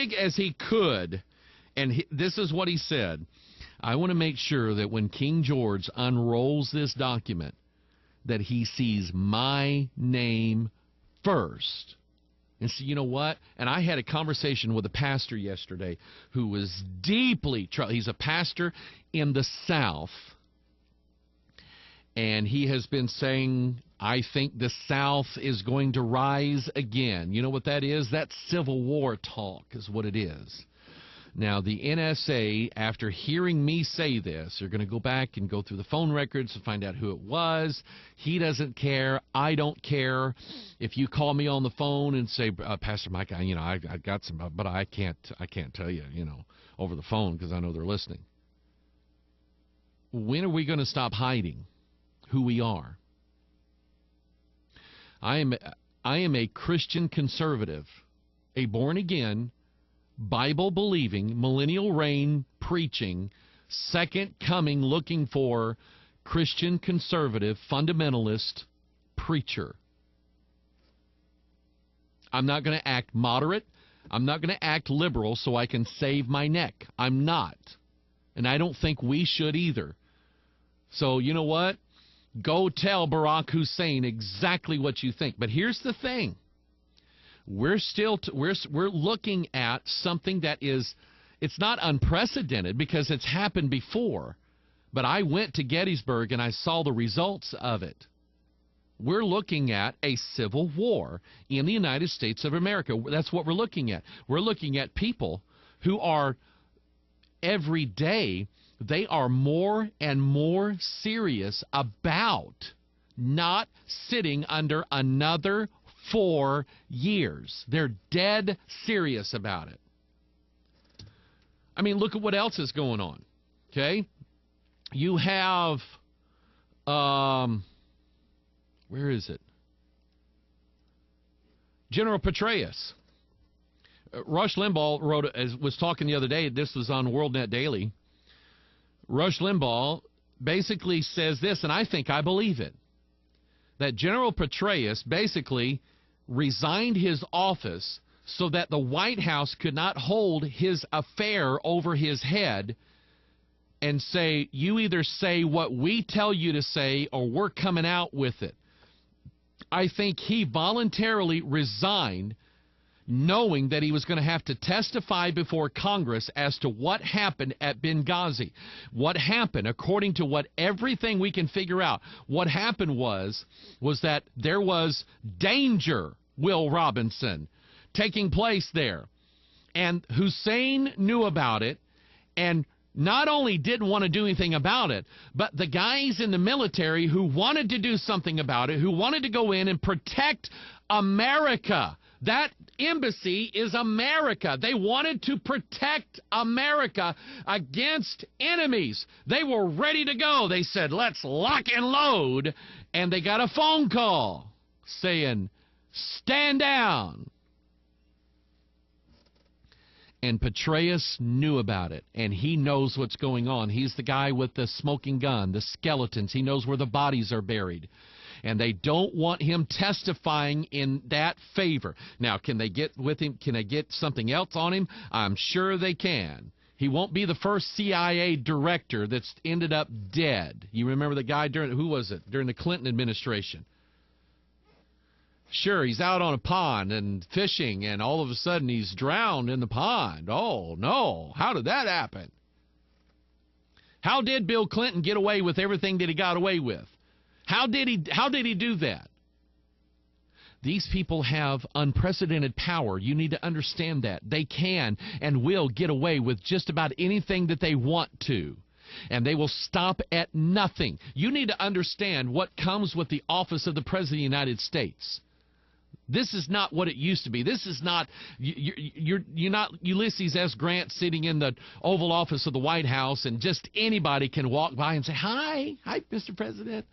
big as he could. And this is what he said. I want to make sure that when King George unrolls this document, that he sees my name first. And so, you know what? And I had a conversation with a pastor yesterday who was deeply troubled. He's a pastor in the South. And he has been saying, I think the South is going to rise again. You know what that is? That's Civil War talk is what it is. Now, the NSA, after hearing me say this, are going to go back and go through the phone records to find out who it was. He doesn't care. I don't care. If you call me on the phone and say, Pastor Mike, I got some, but I can't tell you, over the phone because I know they're listening. When are we going to stop hiding who we are? I am a Christian conservative, a born-again, Bible-believing, millennial reign preaching, second coming looking for Christian conservative, fundamentalist preacher. I'm not going to act moderate. I'm not going to act liberal so I can save my neck. I'm not. And I don't think we should either. So you know what? Go tell Barack Hussein exactly what you think. But here's the thing. We're looking at something that is, it's not unprecedented because it's happened before. But I went to Gettysburg and I saw the results of it. We're looking at a civil war in the United States of America. That's what we're looking at. We're looking at people who are, every day, they are more and more serious about not sitting under another 4 years. They're dead serious about it. I mean, look at what else is going on. Okay? You have, where is it? General Petraeus. Rush Limbaugh was talking the other day, this was on WorldNet Daily. Rush Limbaugh basically says this, and I think I believe it, that General Petraeus basically resigned his office so that the White House could not hold his affair over his head and say, you either say what we tell you to say or we're coming out with it. I think he voluntarily resigned knowing that he was going to have to testify before Congress as to what happened at Benghazi. What happened, according to what everything we can figure out, what happened was that there was danger, Will Robinson, taking place there. And Hussein knew about it and not only didn't want to do anything about it, but the guys in the military who wanted to do something about it, who wanted to go in and protect America. That embassy is America. They wanted to protect America against enemies. They were ready to go. They said, let's lock and load. And they got a phone call saying, stand down. And Petraeus knew about it, and he knows what's going on. He's the guy with the smoking gun, the skeletons. He knows where the bodies are buried. And they don't want him testifying in that favor. Now, can they get with him? Can they get something else on him? I'm sure they can. He won't be the first CIA director that's ended up dead. You remember the guy during the Clinton administration? Sure, he's out on a pond and fishing, and all of a sudden he's drowned in the pond. Oh, no. How did that happen? How did Bill Clinton get away with everything that he got away with? How did he do that? These people have unprecedented power. You need to understand that. They can and will get away with just about anything that they want to. And they will stop at nothing. You need to understand what comes with the office of the President of the United States. This is not what it used to be. This is not, you're not Ulysses S. Grant sitting in the Oval Office of the White House and just anybody can walk by and say, hi, Mr. President.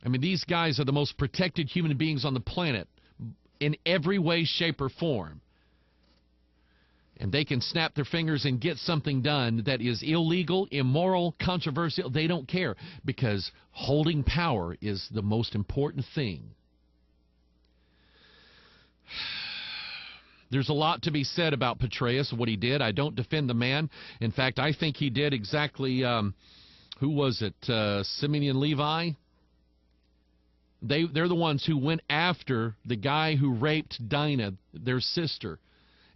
I mean, these guys are the most protected human beings on the planet in every way, shape, or form. And they can snap their fingers and get something done that is illegal, immoral, controversial. They don't care because holding power is the most important thing. There's a lot to be said about Petraeus, what he did. I don't defend the man. In fact, I think he did exactly, who was it, Simeon and Levi? They're the ones who went after the guy who raped Dinah, their sister.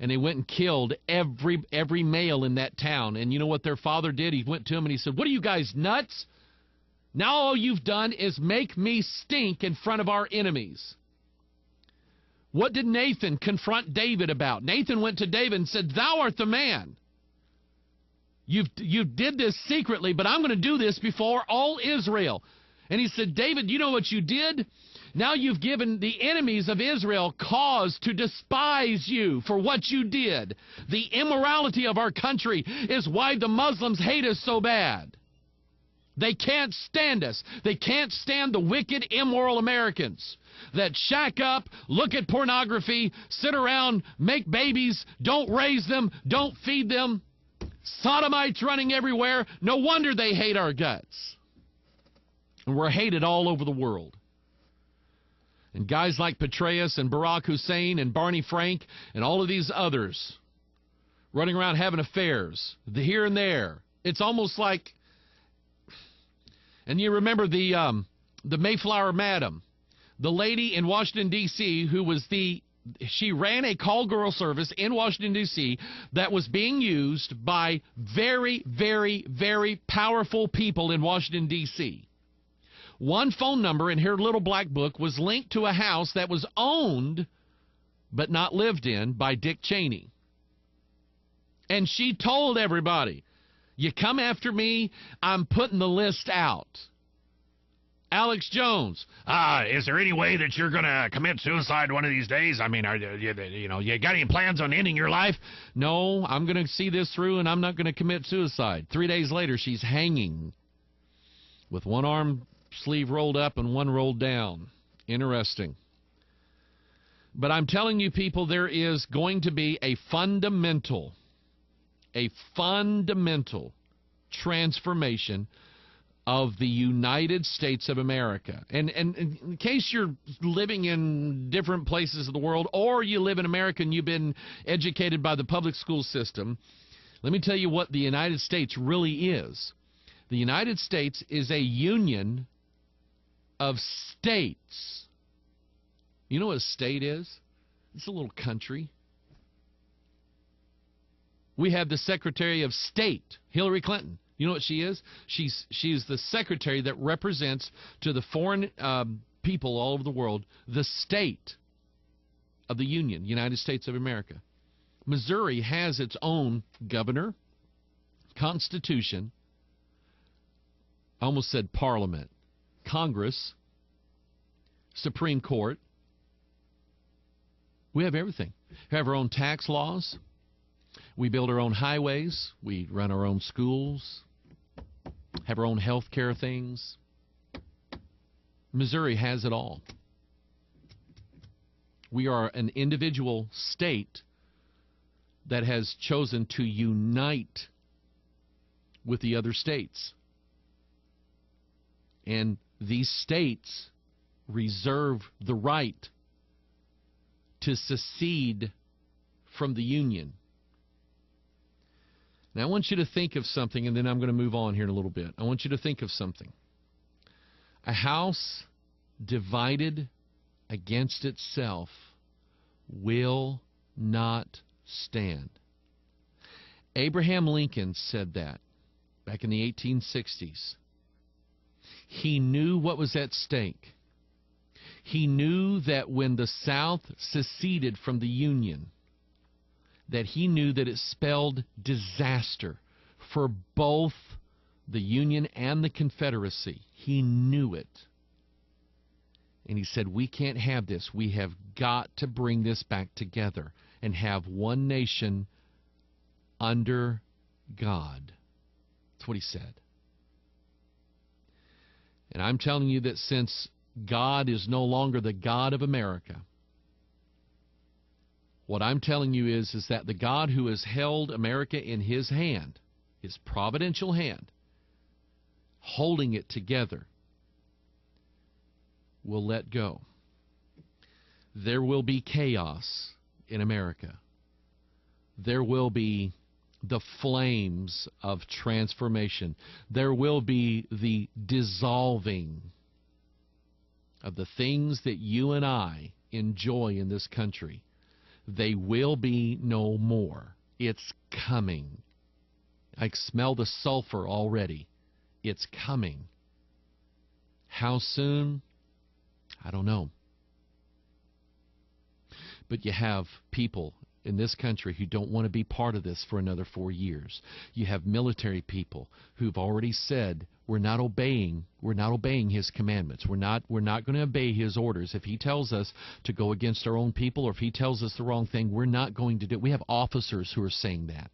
And they went and killed every male in that town. And you know what their father did? He went to him and he said, "What are you guys, nuts? Now all you've done is make me stink in front of our enemies." What did Nathan confront David about? Nathan went to David and said, "Thou art the man. You did this secretly, but I'm going to do this before all Israel." And he said, "David, you know what you did? Now you've given the enemies of Israel cause to despise you for what you did. The immorality of our country is why the Muslims hate us so bad. They can't stand us. They can't stand the wicked, immoral Americans that shack up, look at pornography, sit around, make babies, don't raise them, don't feed them. Sodomites running everywhere. No wonder they hate our guts. And we're hated all over the world. And guys like Petraeus and Barack Hussein and Barney Frank and all of these others running around having affairs, the here and there. It's almost like, and you remember the Mayflower Madam, the lady in Washington, D.C., who was she ran a call girl service in Washington, D.C. that was being used by very, very, very powerful people in Washington, D.C. One phone number in her little black book was linked to a house that was owned but not lived in by Dick Cheney. And she told everybody, "You come after me, I'm putting the list out." Alex Jones. Is there any way that you're going to commit suicide one of these days? I mean, you got any plans on ending your life? No, I'm going to see this through, and I'm not going to commit suicide. 3 days later, she's hanging with one arm sleeve rolled up and one rolled down. Interesting. But I'm telling you, people, there is going to be a fundamental transformation of the United States of America. And in case you're living in different places of the world, or you live in America and you've been educated by the public school system, let me tell you what the United States really is. The United States is a union of states. You know what a state is? It's a little country. We have the Secretary of State, Hillary Clinton. You know what she is? She's the secretary that represents to the foreign people all over the world the state of the Union, United States of America. Missouri has its own governor, constitution, I almost said parliament, Congress, Supreme Court. We have everything. We have our own tax laws. We build our own highways. We run our own schools. Have our own health care things. Missouri has it all. We are an individual state that has chosen to unite with the other states. And these states reserve the right to secede from the Union. Now, I want you to think of something, and then I'm going to move on here in a little bit. I want you to think of something. A house divided against itself will not stand. Abraham Lincoln said that back in the 1860s. He knew what was at stake. He knew that when the South seceded from the Union, that he knew that it spelled disaster for both the Union and the Confederacy. He knew it. And he said, we can't have this. We have got to bring this back together and have one nation under God. That's what he said. And I'm telling you that since God is no longer the God of America, what I'm telling you is that the God who has held America in his hand, his providential hand, holding it together, will let go. There will be chaos in America. there will be the flames of transformation. There will be the dissolving of the things that you and I enjoy in this country. They will be no more. It's coming. I smell the sulfur already. It's coming. How soon? I don't know. But you have people in this country who don't want to be part of this for another 4 years. You have military people who've already said, we're not obeying his commandments. We're not going to obey his orders. If he tells us to go against our own people, or if he tells us the wrong thing, we're not going to do it. We have officers who are saying that.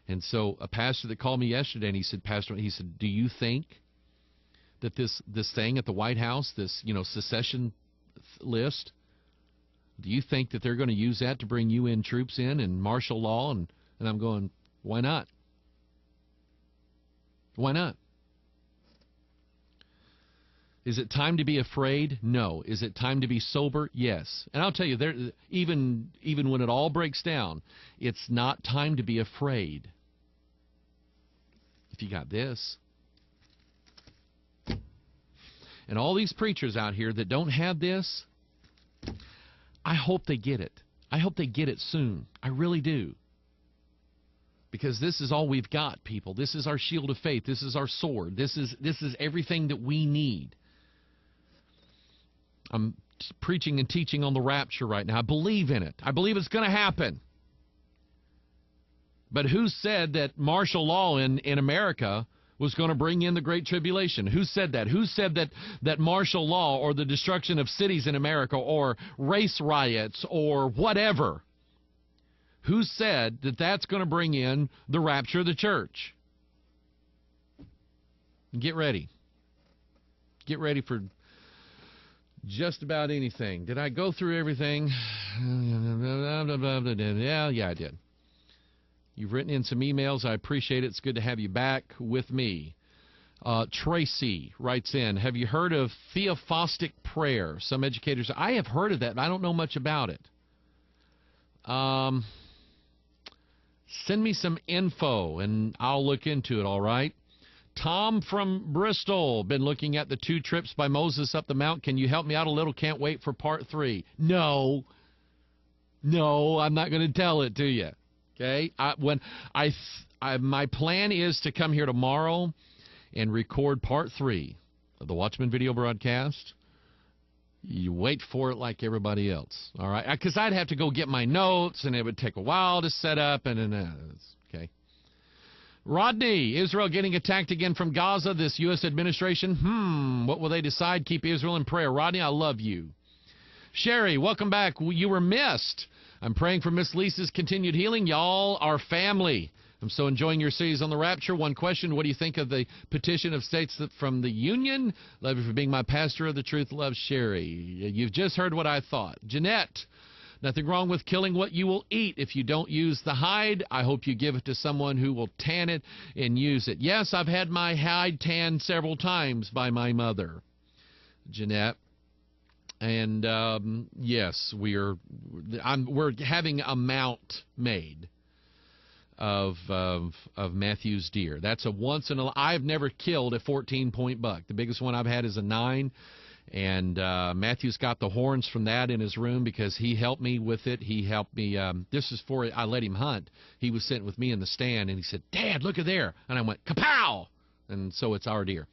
And so a pastor that called me yesterday, and he said, Pastor, he said, do you think that this thing at the White House, this secession list, do you think that they're going to use that to bring UN troops in and martial law? And I'm going, why not? Why not? Is it time to be afraid? No. Is it time to be sober? Yes. And I'll tell you, even when it all breaks down, it's not time to be afraid. If you got this. And all these preachers out here that don't have this, I hope they get it. I hope they get it soon. I really do. Because this is all we've got, people. This is our shield of faith. This is our sword. This is everything that we need. I'm preaching and teaching on the rapture right now. I believe in it. I believe it's going to happen. But who said that martial law in America was going to bring in the Great Tribulation? Who said that? Who said that martial law or the destruction of cities in America or race riots or whatever? Who said that that's going to bring in the rapture of the church? Get ready. Get ready for just about anything. Did I go through everything? Yeah, I did. You've written in some emails. I appreciate it. It's good to have you back with me. Tracy writes in, have you heard of theophostic prayer? Some educators, I have heard of that, but I don't know much about it. Send me some info, and I'll look into it, all right? Tom from Bristol, been looking at the 2 trips by Moses up the mount. Can you help me out a little? Can't wait for part 3. No, I'm not going to tell it to you. Okay? My plan is to come here tomorrow and record part 3 of the Watchman video broadcast. You wait for it like everybody else, all right? Because I'd have to go get my notes, and it would take a while to set up, and okay. Rodney, Israel getting attacked again from Gaza, this U.S. administration. What will they decide? Keep Israel in prayer. Rodney, I love you. Sherry, welcome back. You were missed. I'm praying for Miss Lisa's continued healing. Y'all are family. I'm so enjoying your series on the rapture. One question, what do you think of the petition of states from the Union? Love you for being my pastor of the truth. Love, Sherry. You've just heard what I thought. Jeanette, nothing wrong with killing what you will eat. If you don't use the hide, I hope you give it to someone who will tan it and use it. Yes, I've had my hide tanned several times by my mother, Jeanette. And yes, we're having a mount made of Matthew's deer. That's a once in a. I've never killed a 14-point buck. The biggest one I've had is a 9, and Matthew's got the horns from that in his room because he helped me with it. He helped me. This is before I let him hunt. He was sitting with me in the stand, and he said, "Dad, look at there," and I went, "Kapow!" And so it's our deer.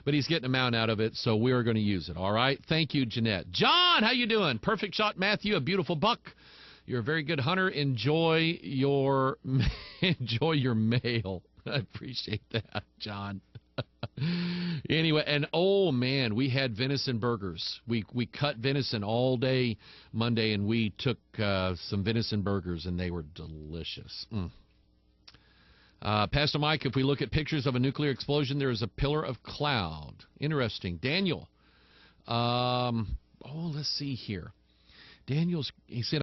But he's getting a mount out of it, so we are going to use it. All right? Thank you, Jeanette. John, how you doing? Perfect shot, Matthew. A beautiful buck. You're a very good hunter. Enjoy your mail. I appreciate that, John. Anyway, and oh man, we had venison burgers. We cut venison all day Monday, and we took some venison burgers, and they were delicious. Pastor Mike, if we look at pictures of a nuclear explosion, there is a pillar of cloud. Interesting. Daniel. Let's see here. He said,